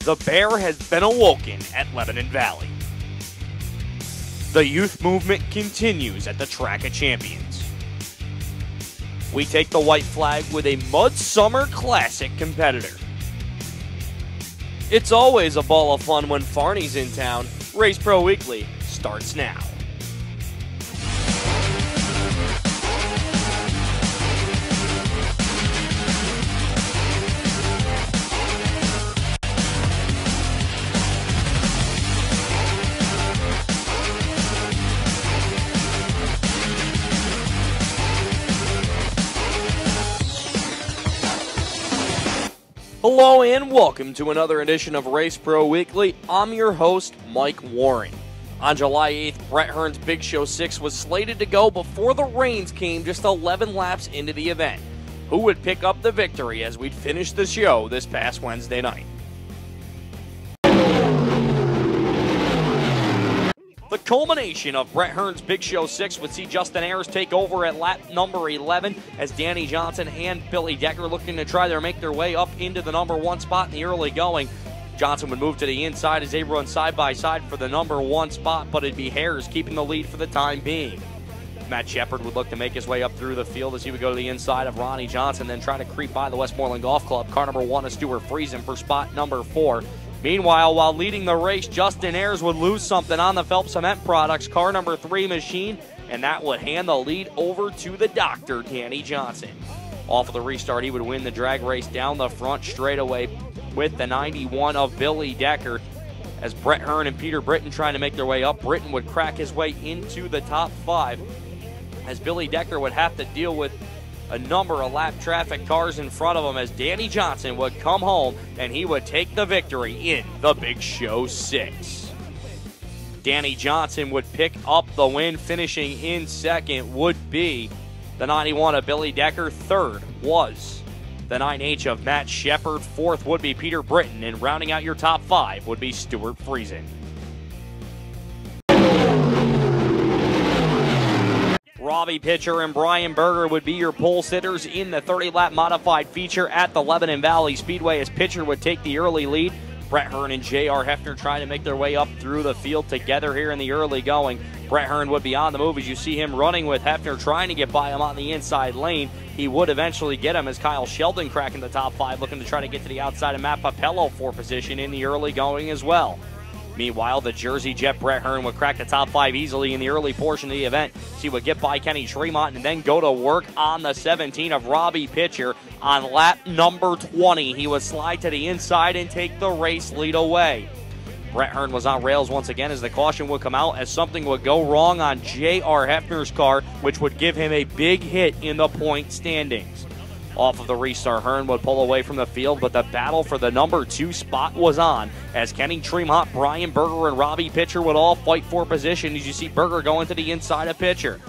The bear has been awoken at Lebanon Valley. The youth movement continues at the Track of Champions. We take the white flag with a Mud Summer Classic competitor. It's always a ball of fun when Farney's in town. Race Pro Weekly starts now. Hello and welcome to another edition of Race Pro Weekly. I'm your host, Mike Warren. On July 8th, Brett Hearn's Big Show 6 was slated to go before the rains came just 11 laps into the event. Who would pick up the victory as we'd finish the show this past Wednesday night? The culmination of Brett Hearn's Big Show 6 would see Justin Ayers take over at lap number 11 as Danny Johnson and Billy Decker looking to make their way up into the number 1 spot in the early going. Johnson would move to the inside as they run side by side for the number 1 spot, but it'd be Ayers keeping the lead for the time being. Matt Shepard would look to make his way up through the field as he would go to the inside of Ronnie Johnson, then try to creep by the Westmoreland Golf Club. Car number 1 is Stuart Friesen for spot number 4. Meanwhile, while leading the race, Justin Ayers would lose something on the Phelps Cement Products car number 3 machine, and that would hand the lead over to the doctor, Danny Johnson. Off of the restart, he would win the drag race down the front straightaway with the 91 of Billy Decker. As Brett Hearn and Peter Britton trying to make their way up, Britton would crack his way into the top 5, as Billy Decker would have to deal with a number of lap traffic cars in front of him as Danny Johnson would come home and he would take the victory in the Big Show 6. Danny Johnson would pick up the win. Finishing in second would be the 91 of Billy Decker. Third was the 9H of Matt Shepard. Fourth would be Peter Britton, and rounding out your top 5 would be Stuart Friesen. Robbie Pitcher and Brian Berger would be your pole sitters in the 30-lap modified feature at the Lebanon Valley Speedway as Pitcher would take the early lead. Brett Hearn and J.R. Hefner trying to make their way up through the field together here in the early going. Brett Hearn would be on the move as you see him running with Hefner trying to get by him on the inside lane. He would eventually get him as Kyle Sheldon cracking the top 5, looking to try to get to the outside of Matt Papello for position in the early going as well. Meanwhile, the Jersey Jet Brett Hearn would crack the top 5 easily in the early portion of the event. He would get by Kenny Tremont and then go to work on the 17 of Robbie Pitcher. On lap number 20, he would slide to the inside and take the race lead away. Brett Hearn was on rails once again as the caution would come out as something would go wrong on J.R. Hefner's car, which would give him a big hit in the point standings. Off of the restart, Hearn would pull away from the field, but the battle for the number 2 spot was on as Kenny Tremont, Brian Berger, and Robbie Pitcher would all fight for position as you see Berger going to the inside of Pitcher.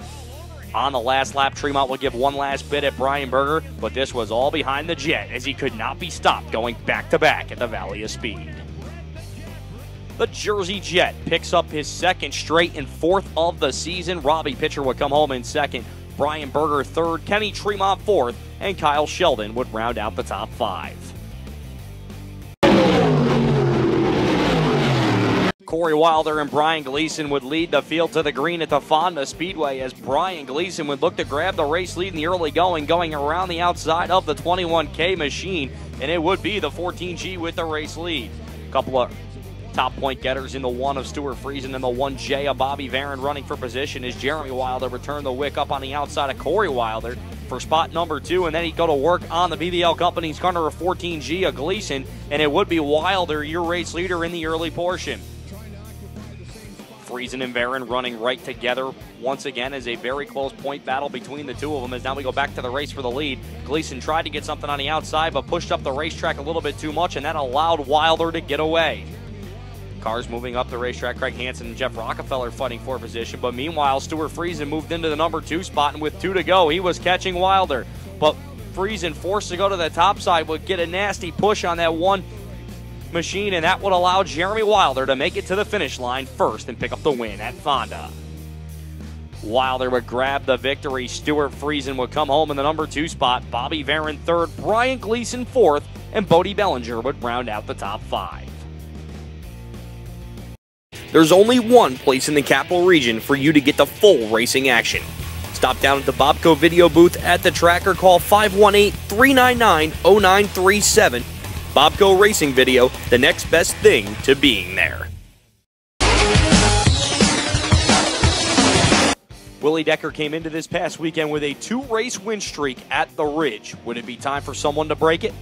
On the last lap, Tremont would give one last bit at Brian Berger, but this was all behind the Jet as he could not be stopped going back-to-back at the Valley of Speed. The Jersey Jet picks up his 2nd straight and 4th of the season. Robbie Pitcher would come home in 2nd. Brian Berger 3rd, Kenny Tremont 4th, and Kyle Sheldon would round out the top 5. Corey Wilder and Brian Gleason would lead the field to the green at the Fonda Speedway as Brian Gleason would look to grab the race lead in the early going around the outside of the 21K machine, and it would be the 14G with the race lead. A couple of top point getters in the 1 of Stuart Friesen and the 1J of Bobby Varon running for position as Jeremy Wilder returned the wick up on the outside of Corey Wilder for spot number 2, and then he'd go to work on the BBL Company's car number 14G of Gleason, and it would be Wilder, your race leader in the early portion. Friesen and Varon running right together once again as a very close point battle between the two of them as now we go back to the race for the lead. Gleason tried to get something on the outside but pushed up the racetrack a little bit too much, and that allowed Wilder to get away. Cars moving up the racetrack, Craig Hansen and Jeff Rockefeller fighting for position, but meanwhile, Stuart Friesen moved into the number 2 spot, and with 2 to go, he was catching Wilder. But Friesen, forced to go to the top side, would get a nasty push on that 1 machine, and that would allow Jeremy Wilder to make it to the finish line first and pick up the win at Fonda. Wilder would grab the victory. Stuart Friesen would come home in the number 2 spot. Bobby Varon 3rd, Brian Gleason 4th, and Bodie Bellinger would round out the top 5. there's only one place in the capital region for you to get the full racing action. Stop down at the Bobco video booth at the track or call 518-399-0937. Bobco Racing Video, the next best thing to being there. Willie Decker came into this past weekend with a 2-race win streak at the Ridge. Would it be time for someone to break it?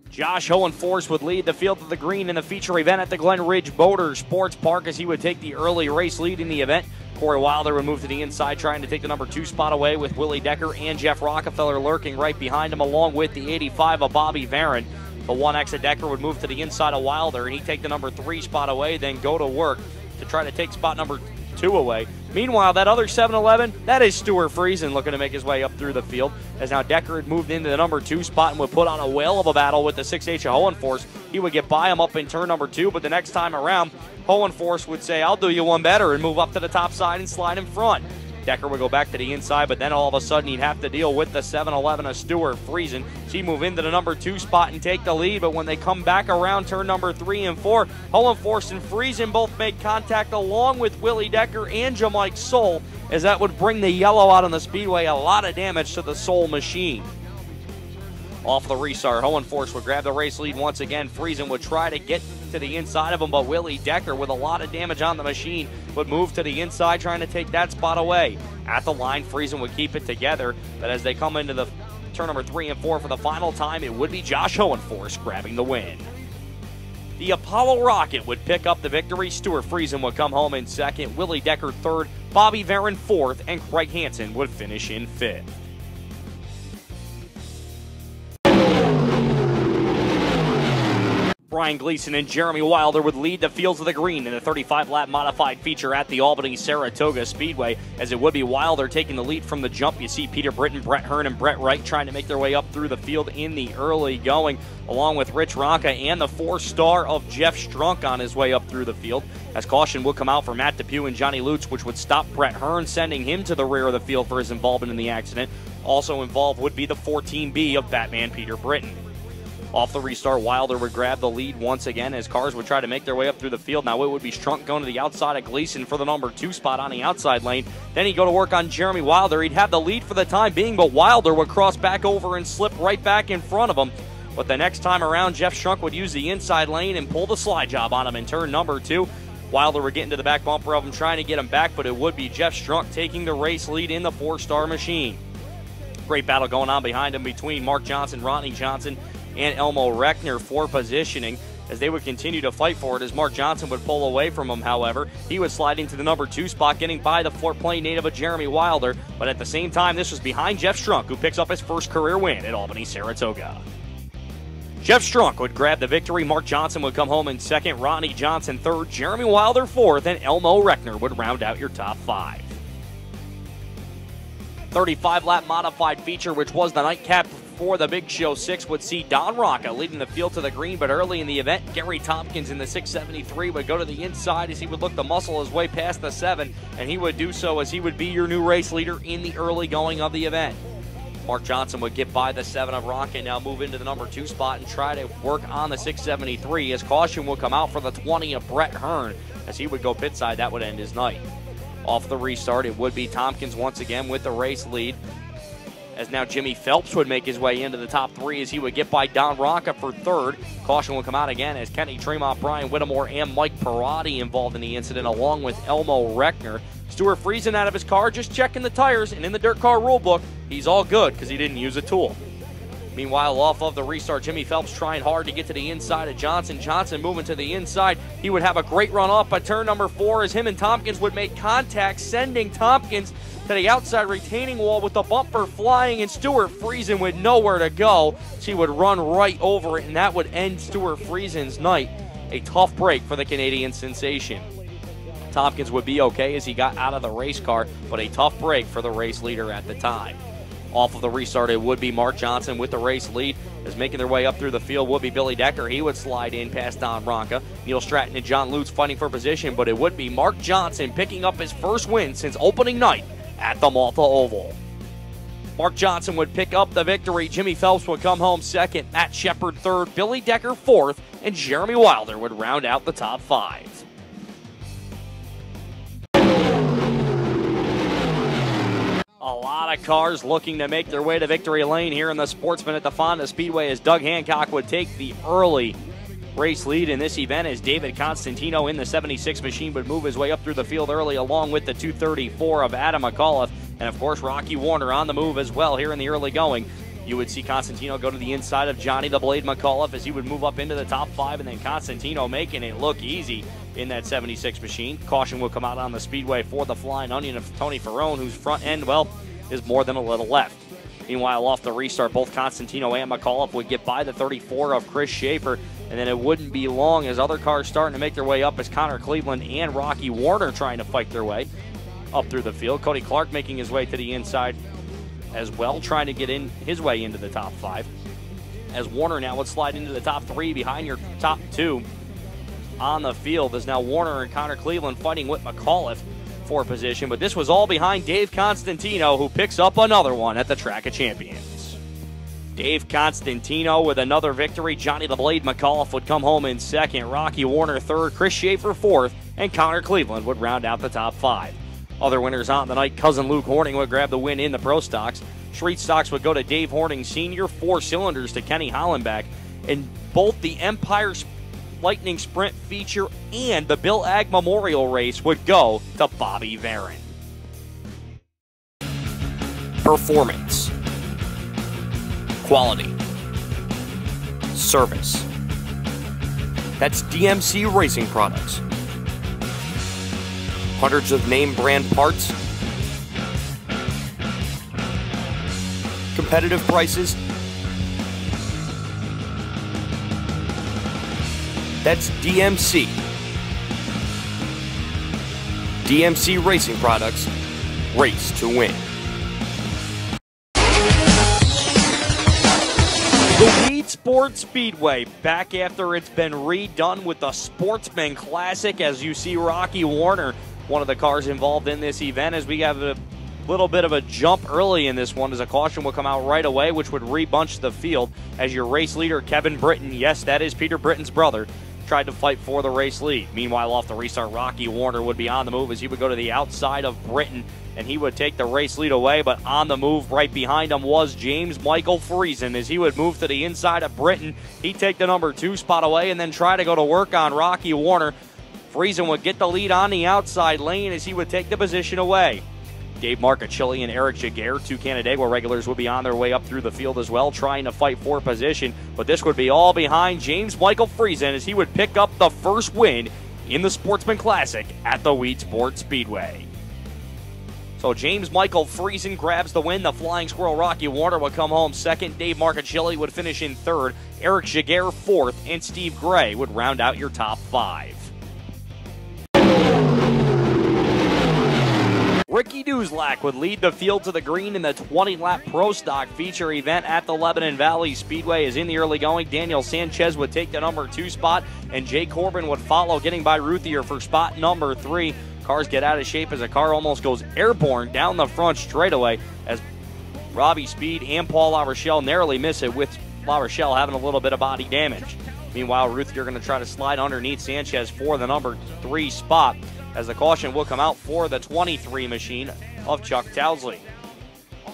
Josh Hohenforst would lead the field to the green in the feature event at the Glen Ridge Motorsports Park as he would take the early race lead in the event. Corey Wilder would move to the inside, trying to take the number 2 spot away with Willie Decker and Jeff Rockefeller lurking right behind him, along with the 85 of Bobby Varon. The 1X of Decker would move to the inside of Wilder, and he'd take the number 3 spot away, then go to work to try to take spot number 2 away. Meanwhile, that other 7-Eleven, that is Stuart Friesen looking to make his way up through the field, as now Decker had moved into the number 2 spot and would put on a whale of a battle with the 6H of Hohenforst. He would get by him up in turn number 2, but the next time around, Hohenforst would say, "I'll do you one better," and move up to the top side and slide in front. Decker would go back to the inside, but then all of a sudden he'd have to deal with the 7-Eleven of Stuart Friesen. She'd move into the number 2 spot and take the lead, but when they come back around turn number 3 and 4, Hohenforst and Friesen both make contact along with Willie Decker and Jamike Soul, as that would bring the yellow out on the speedway, a lot of damage to the Soul machine. Off the restart, Hohenforst would grab the race lead once again. Friesen would try to get to the inside of him, but Willie Decker, with a lot of damage on the machine, would move to the inside, trying to take that spot away. At the line, Friesen would keep it together, but as they come into the turn number 3 and 4 for the final time, it would be Josh Hohenforst grabbing the win. The Apollo Rocket would pick up the victory. Stuart Friesen would come home in second, Willie Decker third, Bobby Varon fourth, and Craig Hansen would finish in fifth. Brian Gleason and Jeremy Wilder would lead the fields of the green in the 35-lap modified feature at the Albany-Saratoga Speedway, as it would be Wilder taking the lead from the jump. You see Peter Britton, Brett Hearn, and Brett Wright trying to make their way up through the field in the early going, along with Rich Ronca and the 4-star of Jeff Strunk on his way up through the field, as caution would come out for Matt Depew and Johnny Lutz, which would stop Brett Hearn, sending him to the rear of the field for his involvement in the accident. Also involved would be the 14B of Batman Peter Britton. Off the restart, Wilder would grab the lead once again as cars would try to make their way up through the field. Now it would be Strunk going to the outside of Gleason for the number 2 spot on the outside lane. Then he'd go to work on Jeremy Wilder. He'd have the lead for the time being, but Wilder would cross back over and slip right back in front of him. But the next time around, Jeff Strunk would use the inside lane and pull the slide job on him in turn number 2. Wilder would get into the back bumper of him, trying to get him back, but it would be Jeff Strunk taking the race lead in the 4-star machine. Great battle going on behind him between Mark Johnson, Ronnie Johnson, and Elmo Reckner for positioning, as they would continue to fight for it. As Mark Johnson would pull away from him, however, he would slide into the number 2 spot, getting by the Fort Plain native of Jeremy Wilder. But at the same time, this was behind Jeff Strunk, who picks up his first career win at Albany-Saratoga. Jeff Strunk would grab the victory. Mark Johnson would come home in second, Ronnie Johnson third, Jeremy Wilder fourth, and Elmo Reckner would round out your top 5. 35-lap modified feature, which was the nightcap for the Big Show 6, would see Don Rocca leading the field to the green, but early in the event, Gary Tompkins in the 673 would go to the inside as he would look to muscle his way past the 7, and he would do so as he would be your new race leader in the early going of the event. Mark Johnson would get by the 7 of Rocca and now move into the number 2 spot and try to work on the 673, as caution will come out for the 20 of Brett Hearn. As he would go pit side, that would end his night. Off the restart, it would be Tompkins once again with the race lead, as now Jimmy Phelps would make his way into the top 3 as he would get by Don Rocca for third. Caution will come out again as Kenny Tremont, Brian Whittemore, and Mike Perotti involved in the incident, along with Elmo Reckner. Stuart Friesen out of his car, just checking the tires, and in the dirt car rule book, he's all good because he didn't use a tool. Meanwhile, off of the restart, Jimmy Phelps trying hard to get to the inside of Johnson. Johnson moving to the inside. He would have a great run off by turn number 4 as him and Tompkins would make contact, sending Tompkins to the outside retaining wall with the bumper flying, and Stuart Friesen with nowhere to go. She would run right over it, and that would end Stuart Friesen's night. A tough break for the Canadian sensation. Tompkins would be okay as he got out of the race car, but a tough break for the race leader at the time. Off of the restart, it would be Mark Johnson with the race lead. As making their way up through the field would be Billy Decker. He would slide in past Don Rocca. Neil Stratton and John Lutz fighting for position, but it would be Mark Johnson picking up his first win since opening night at the Malta Oval. Mark Johnson would pick up the victory. Jimmy Phelps would come home second. Matt Shepard third. Billy Decker fourth. And Jeremy Wilder would round out the top five. A lot of cars looking to make their way to victory lane here in the Sportsman at the Fonda Speedway as Doug Hancock would take the early race lead in this event as David Constantino in the 76 machine would move his way up through the field early along with the 234 of Adam McAuliffe. And of course, Rocky Warner on the move as well here in the early going. You would see Constantino go to the inside of Johnny the Blade McAuliffe as he would move up into the top five, and then Constantino making it look easy in that 76 machine. Caution will come out on the speedway for the Flying Onion of Tony Ferrone, whose front end, well, is more than a little left. Meanwhile, off the restart, both Constantino and McAuliffe would get by the 34 of Chris Schaefer, and then it wouldn't be long as other cars starting to make their way up as Connor Cleveland and Rocky Warner trying to fight their way up through the field. Cody Clark making his way to the inside as well, trying to get in his way into the top five. As Warner now would slide into the top three behind your top two on the field, as now Warner and Connor Cleveland fighting with McAuliffe for position. But this was all behind Dave Constantino, who picks up another one at the Track of Champions. Dave Constantino with another victory. Johnny the Blade McAuliffe would come home in second. Rocky Warner third. Chris Schaefer fourth. And Connor Cleveland would round out the top five. Other winners on the night, cousin Luke Horning would grab the win in the Pro Stocks. Street Stocks would go to Dave Horning Sr., 4 cylinders to Kenny Hollenbach. And both the Empire Lightning Sprint feature and the Bill Ag Memorial Race would go to Bobby Varon. Performance, quality, service. That's DMC Racing Products. Hundreds of name brand parts, competitive prices. That's DMC. DMC Racing Products, race to win. The Weedsport Speedway back after it's been redone with the Sportsman Classic, as you see Rocky Warner, one of the cars involved in this event, as we have a little bit of a jump early in this one as a caution will come out right away, which would rebunch the field as your race leader, Kevin Britton, yes, that is Peter Britton's brother, tried to fight for the race lead. Meanwhile, off the restart, Rocky Warner would be on the move as he would go to the outside of Britton, and he would take the race lead away, but on the move right behind him was James Michael Friesen as he would move to the inside of Britton. He'd take the number 2 spot away and then try to go to work on Rocky Warner. Friesen would get the lead on the outside lane as he would take the position away. Dave Marcachilli and Eric Jaguar, 2 Canandaigua regulars, would be on their way up through the field as well, trying to fight for position. But this would be all behind James Michael Friesen as he would pick up the first win in the Sportsman Classic at the Weedsport Speedway. So James Michael Friesen grabs the win. The Flying Squirrel Rocky Warner would come home second. Dave Marcachilli would finish in third. Eric Jaguar fourth. And Steve Gray would round out your top 5. Ricky Duzlak would lead the field to the green in the 20-lap Pro Stock feature event at the Lebanon Valley Speedway. As in the early going, Daniel Sanchez would take the number 2 spot, and Jay Corbin would follow, getting by Ruthier for spot number 3. Cars get out of shape as a car almost goes airborne down the front straightaway as Robbie Speed and Paul LaRochelle narrowly miss it, with LaRochelle having a little bit of body damage. Meanwhile, Ruthier going to try to slide underneath Sanchez for the number 3 spot, as the caution will come out for the 23 machine of Chuck Towsley.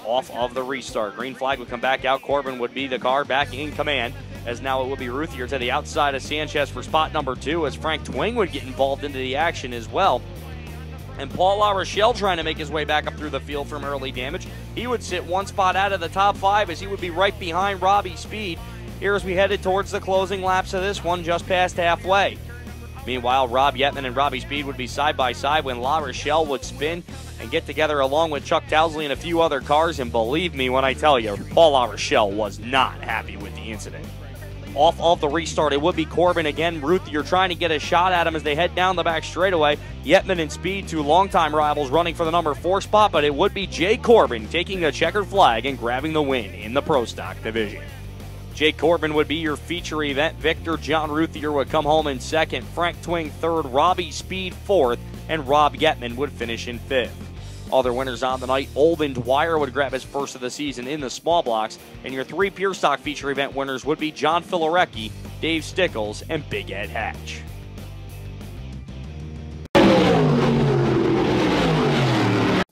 Off of the restart, green flag would come back out. Corbin would be the car back in command, as now it will be Ruthier to the outside of Sanchez for spot number 2, as Frank Twing would get involved into the action as well. And Paul LaRochelle trying to make his way back up through the field from early damage. He would sit 1 spot out of the top 5 as he would be right behind Robbie Speed here as we headed towards the closing laps of this one, just past halfway. Meanwhile, Rob Yetman and Robbie Speed would be side by side when LaRochelle would spin and get together along with Chuck Towsley and a few other cars. And believe me when I tell you, Paul LaRochelle was not happy with the incident. Off of the restart, it would be Corbin again. Ruthier trying to get a shot at him as they head down the back straightaway. Yetman and Speed, 2 longtime rivals, running for the number 4 spot, but it would be Jay Corbin taking the checkered flag and grabbing the win in the Pro Stock division. Jake Corbin would be your feature event victor. John Ruthier would come home in second. Frank Twing third. Robbie Speed fourth. And Rob Yetman would finish in 5th. Other winners on the night, Olden Dwyer would grab his first of the season in the small blocks, and your 3 Pure Stock feature event winners would be John Filarecki, Dave Stickles, and Big Ed Hatch.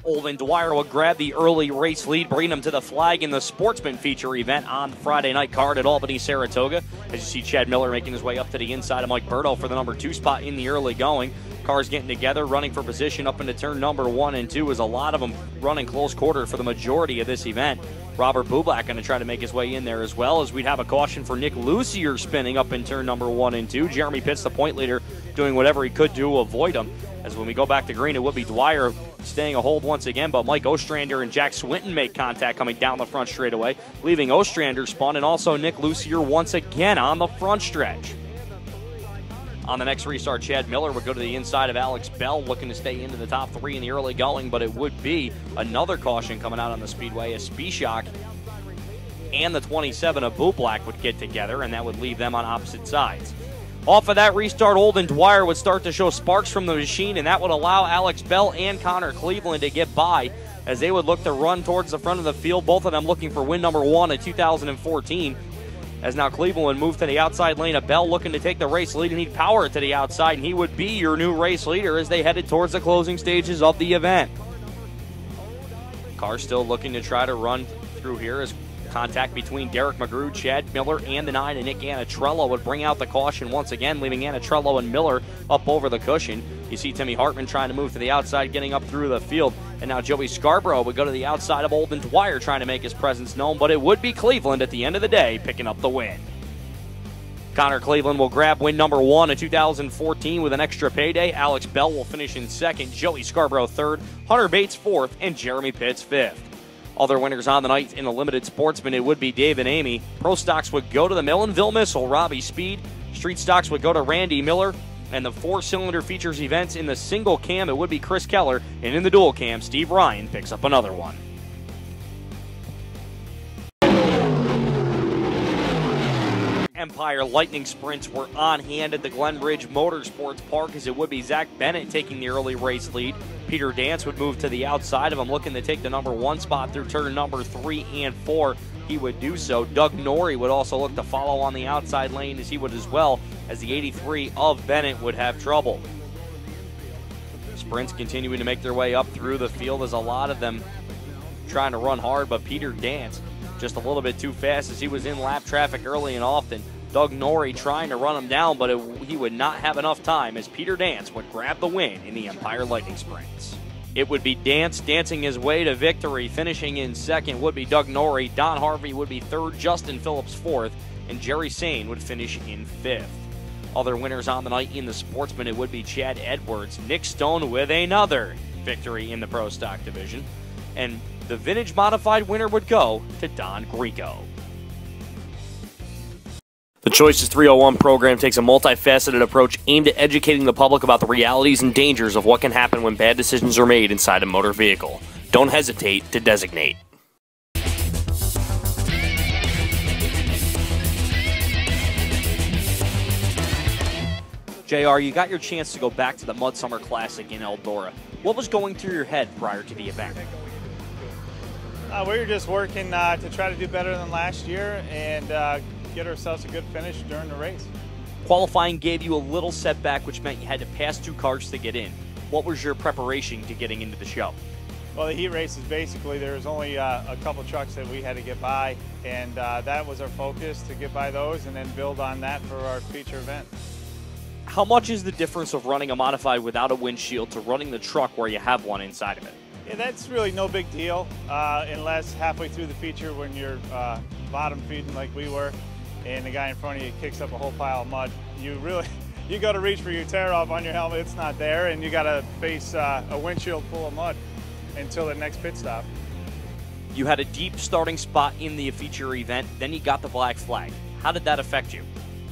Olden Dwyer will grab the early race lead, bringing him to the flag in the Sportsman feature event on the Friday night card at Albany-Saratoga. As you see Chad Miller making his way up to the inside of Mike Berto for the number 2 spot in the early going. Cars getting together, running for position up into turn number 1 and 2, as a lot of them running close quarter for the majority of this event. Robert Bublak going to try to make his way in there, as well as we'd have a caution for Nick Lucier spinning up in turn number 1 and 2. Jeremy Pitts, the point leader, doing whatever he could to avoid him. As when we go back to green, it would be Dwyer staying a hold once again, but Mike Ostrander and Jack Swinton make contact coming down the front straightaway, leaving Ostrander spun, and also Nick Lucier once again on the front stretch. On the next restart, Chad Miller would go to the inside of Alex Bell, looking to stay into the top 3 in the early going, but it would be another caution coming out on the speedway as Spishak and the 27 of Bublak would get together, and that would leave them on opposite sides. Off of that restart, Olden Dwyer would start to show sparks from the machine, and that would allow Alex Bell and Connor Cleveland to get by as they would look to run towards the front of the field, both of them looking for win number 1 in 2014. As now Cleveland moved to the outside lane of Bell, looking to take the race lead, and he'd power it to the outside, and he would be your new race leader as they headed towards the closing stages of the event. Car still looking to try to run through here as contact between Derek McGrew, Chad Miller, and the 9 and Nick Anitrello would bring out the caution once again, leaving Anitrello and Miller up over the cushion. You see Timmy Hartman trying to move to the outside, getting up through the field. And now Joey Scarborough would go to the outside of Olden Dwyer, trying to make his presence known, but it would be Cleveland at the end of the day picking up the win. Connor Cleveland will grab win number 1 in 2014 with an extra payday. Alex Bell will finish in 2nd, Joey Scarborough 3rd, Hunter Bates 4th, and Jeremy Pitts 5th. Other winners on the night in the limited sportsman, it would be Dave and Amy. Pro stocks would go to the Millenville Missile, Robbie Speed. Street stocks would go to Randy Miller. And the 4-cylinder features events in the single cam, it would be Chris Keller. And in the dual cam, Steve Ryan picks up another one. Empire Lightning Sprints were on hand at the Glen Motorsports Park, as it would be Zach Bennett taking the early race lead. Peter Dance would move to the outside of him, looking to take the number 1 spot through turn number 3 and 4. He would do so. Doug Norrie would also look to follow on the outside lane, as he would as well, as the 83 of Bennett would have trouble. Sprints continuing to make their way up through the field, as a lot of them trying to run hard, but Peter Dance just a little bit too fast as he was in lap traffic early and often. Doug Norrie trying to run him down, but he would not have enough time as Peter Dance would grab the win in the Empire Lightning Sprints. It would be Dance dancing his way to victory. Finishing in 2nd would be Doug Norrie. Don Harvey would be 3rd, Justin Phillips 4th, and Jerry Sane would finish in 5th. Other winners on the night in the sportsman, it would be Chad Edwards. Nick Stone with another victory in the Pro Stock division. And the Vintage Modified winner would go to Don Greco. The Choices 301 program takes a multifaceted approach aimed at educating the public about the realities and dangers of what can happen when bad decisions are made inside a motor vehicle. Don't hesitate to designate. JR, you got your chance to go back to the Mud Summer Classic in Eldora. What was going through your head prior to the event? We were just working to try to do better than last year and get ourselves a good finish during the race. Qualifying gave you a little setback, which meant you had to pass 2 cars to get in. What was your preparation to getting into the show? Well, the heat races, basically, there was only a couple trucks that we had to get by, and that was our focus, to get by those and then build on that for our feature event. How much is the difference of running a modified without a windshield to running the truck where you have one inside of it? Yeah, that's really no big deal, unless halfway through the feature when you're bottom feeding like we were, and the guy in front of you kicks up a whole pile of mud. You got to reach for your tear off on your helmet. It's not there, and you got to face a windshield full of mud until the next pit stop. You had a deep starting spot in the feature event, then you got the black flag. How did that affect you?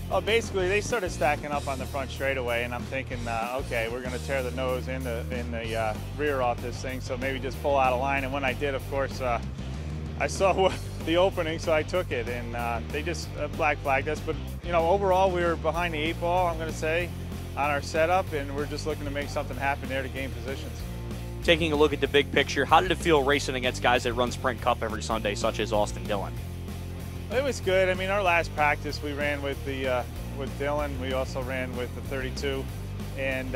Well, basically, they started stacking up on the front straightaway, and I'm thinking, okay, we're going to tear the nose and the rear off this thing, so maybe just pull out of line. And when I did, of course, I saw the opening, so I took it, and they just black flagged us. But, you know, overall, we were behind the 8 ball, I'm going to say, on our setup, and we're just looking to make something happen there to gain positions. taking a look at the big picture, how did it feel racing against guys that run Sprint Cup every Sunday, such as Austin Dillon? It was good. I mean, our last practice we ran with Dylan. We also ran with the 32, and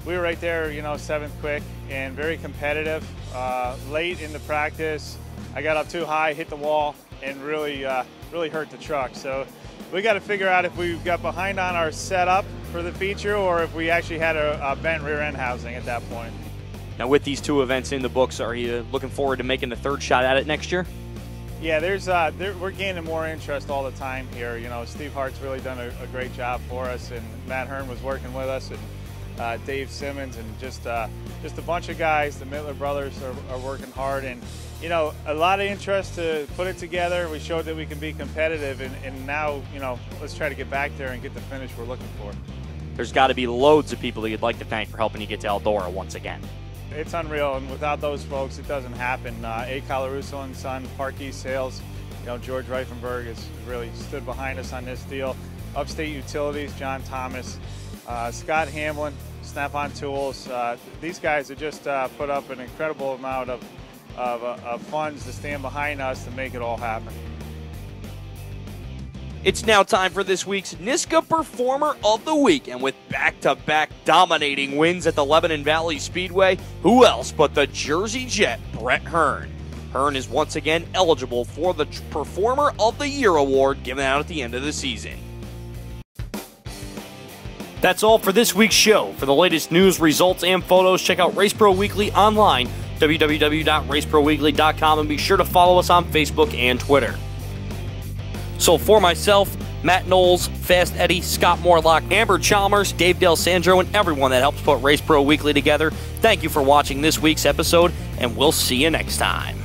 we were right there, you know, 7th quick and very competitive. Late in the practice, I got up too high, hit the wall, and really hurt the truck. So we got to figure out if we got behind on our setup for the feature or if we actually had a bent rear end housing at that point. Now, with these 2 events in the books, are you looking forward to making the 3rd shot at it next year? Yeah, we're gaining more interest all the time here. You know, Steve Hart's really done a great job for us, and Matt Hearn was working with us, and Dave Simmons, and just a bunch of guys. The Mittler brothers are working hard, and you know, a lot of interest to put it together. We showed that we can be competitive, and now, you know, let's try to get back there and get the finish we're looking for. There's got to be loads of people that you'd like to thank for helping you get to Eldora once again. It's unreal, and without those folks, it doesn't happen. A. Colarusso and Son, Park East Sales, you know, George Reifenberg has really stood behind us on this deal. Upstate Utilities, John Thomas, Scott Hamlin, Snap-on Tools. These guys have just put up an incredible amount of funds to stand behind us to make it all happen. It's now time for this week's NISCA Performer of the Week, and with back-to-back dominating wins at the Lebanon Valley Speedway, who else but the Jersey Jet, Brett Hearn. Hearn is once again eligible for the Performer of the Year award given out at the end of the season. That's all for this week's show. For the latest news, results, and photos, check out Race Pro Weekly online, www.raceproweekly.com, and be sure to follow us on Facebook and Twitter. So for myself, Matt Knowles, Fast Eddie, Scott Morlock, Amber Chalmers, Dave Del Sandro, and everyone that helps put Race Pro Weekly together, thank you for watching this week's episode, and we'll see you next time.